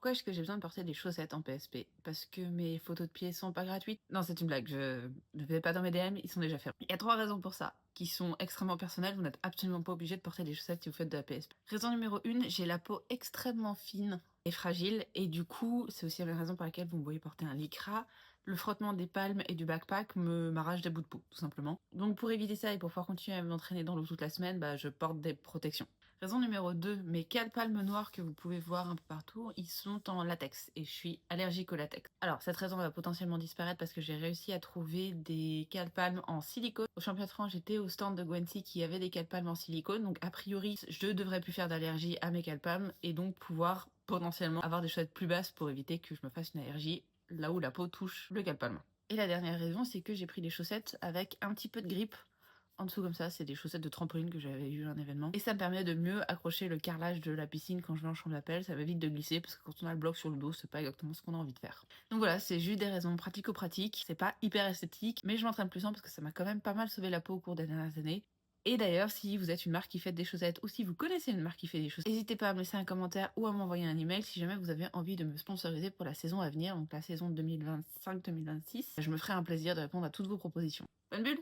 Pourquoi est-ce que j'ai besoin de porter des chaussettes en PSP? Parce que mes photos de pieds sont pas gratuites? Non, c'est une blague, je ne vais pas dans mes DM, ils sont déjà fermés. Il y a 3 raisons pour ça, qui sont extrêmement personnelles, vous n'êtes absolument pas obligé de porter des chaussettes si vous faites de la PSP. Raison numéro 1, j'ai la peau extrêmement fine et fragile, et du coup, c'est aussi la raison pour laquelle vous me voyez porter un lycra. Le frottement des palmes et du backpack m'arrache des bouts de peau, tout simplement. Donc pour éviter ça et pour pouvoir continuer à m'entraîner dans l'eau toute la semaine, je porte des protections. Raison numéro 2, mes cales palmes noires que vous pouvez voir un peu partout, ils sont en latex et je suis allergique au latex. Alors cette raison va potentiellement disparaître parce que j'ai réussi à trouver des cales palmes en silicone. Au championnat de France, j'étais au stand de Gwency qui avait des cales palmes en silicone, donc a priori je devrais plus faire d'allergie à mes cales palmes et donc pouvoir potentiellement avoir des chaussettes plus basses pour éviter que je me fasse une allergie là où la peau touche le calpalme. Et la dernière raison, c'est que j'ai pris des chaussettes avec un petit peu de grippe. En dessous comme ça, c'est des chaussettes de trampoline que j'avais eu à un événement. Et ça me permet de mieux accrocher le carrelage de la piscine quand je vais en chambre d'appel, ça m'évite de glisser parce que quand on a le bloc sur le dos, c'est pas exactement ce qu'on a envie de faire. Donc voilà, c'est juste des raisons pratico-pratiques, c'est pas hyper esthétique, mais je m'entraîne plus en parce que ça m'a quand même pas mal sauvé la peau au cours des dernières années. Et d'ailleurs, si vous êtes une marque qui fait des chaussettes ou si vous connaissez une marque qui fait des chaussettes, n'hésitez pas à me laisser un commentaire ou à m'envoyer un email si jamais vous avez envie de me sponsoriser pour la saison à venir, donc la saison 2025-2026. Je me ferai un plaisir de répondre à toutes vos propositions. Bonne bulle!